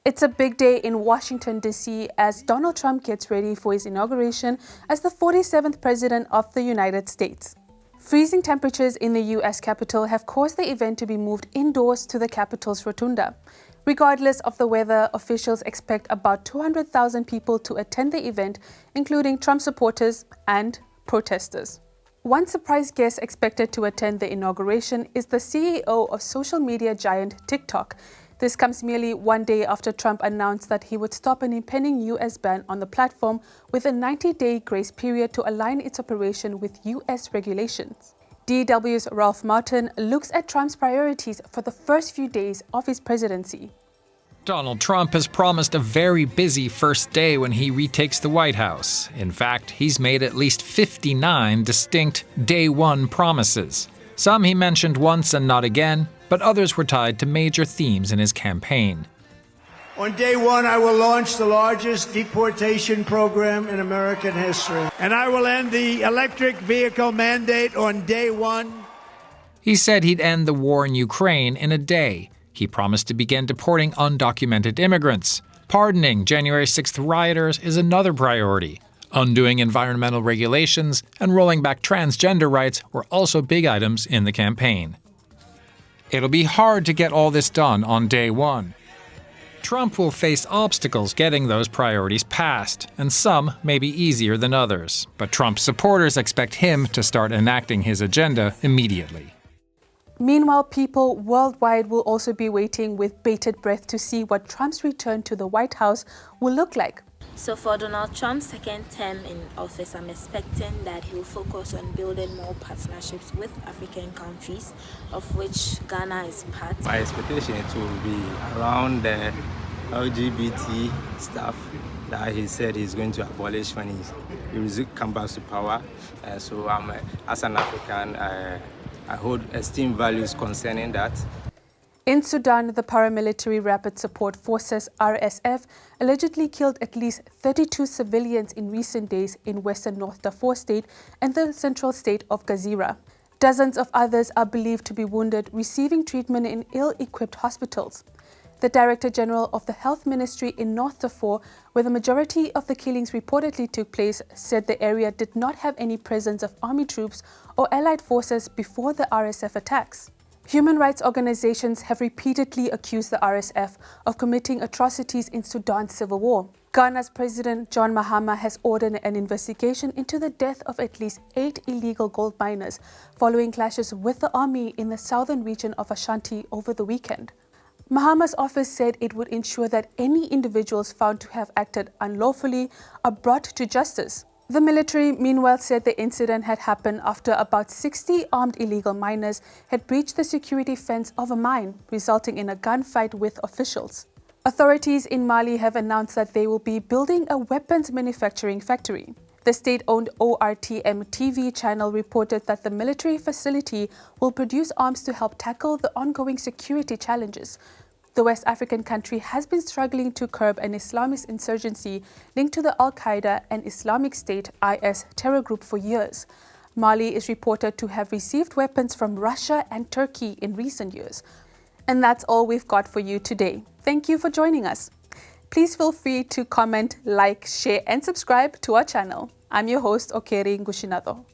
It's a big day in Washington, D.C. as Donald Trump gets ready for his inauguration as the 47th President of the United States. Freezing temperatures in the U.S. Capitol have caused the event to be moved indoors to the Capitol's rotunda. Regardless of the weather, officials expect about 200,000 people to attend the event, including Trump supporters and protesters. One surprise guest expected to attend the inauguration is the CEO of social media giant TikTok. This comes merely one day after Trump announced that he would stop an impending U.S. ban on the platform with a 90-day grace period to align its operation with U.S. regulations. DW's Ralph Martin looks at Trump's priorities for the first few days of his presidency. Donald Trump has promised a very busy first day when he retakes the White House. In fact, he's made at least 59 distinct day one promises. Some he mentioned once and not again, but others were tied to major themes in his campaign. On day one, I will launch the largest deportation program in American history. And I will end the electric vehicle mandate on day one. He said he'd end the war in Ukraine in a day. He promised to begin deporting undocumented immigrants. Pardoning January 6th rioters is another priority. Undoing environmental regulations and rolling back transgender rights were also big items in the campaign. It'll be hard to get all this done on day one. Trump will face obstacles getting those priorities passed, and some may be easier than others. But Trump's supporters expect him to start enacting his agenda immediately. Meanwhile, people worldwide will also be waiting with bated breath to see what Trump's return to the White House will look like. So for Donald Trump's second term in office, I'm expecting that he will focus on building more partnerships with African countries, of which Ghana is part. My expectation will be around the LGBT stuff that he said he's going to abolish when he comes back to power. So as an African, I hold esteemed values concerning that. In Sudan, the paramilitary Rapid Support Forces (RSF) allegedly killed at least 32 civilians in recent days in western North Darfur state and the central state of Gazira. Dozens of others are believed to be wounded, receiving treatment in ill-equipped hospitals. The Director General of the Health Ministry in North Darfur, where the majority of the killings reportedly took place, said the area did not have any presence of army troops or allied forces before the RSF attacks. Human rights organizations have repeatedly accused the RSF of committing atrocities in Sudan's civil war. Ghana's President John Mahama has ordered an investigation into the death of at least 8 illegal gold miners following clashes with the army in the southern region of Ashanti over the weekend. Mahama's office said it would ensure that any individuals found to have acted unlawfully are brought to justice. The military, meanwhile, said the incident had happened after about 60 armed illegal miners had breached the security fence of a mine, resulting in a gunfight with officials. Authorities in Mali have announced that they will be building a weapons manufacturing factory. The state-owned ORTM TV channel reported that the military facility will produce arms to help tackle the ongoing security challenges. The West African country has been struggling to curb an Islamist insurgency linked to the Al-Qaeda and Islamic State (IS) terror group for years. Mali is reported to have received weapons from Russia and Turkey in recent years. And that's all we've got for you today. Thank you for joining us. Please feel free to comment, like, share, and subscribe to our channel. I'm your host, Okeri Ngushinado.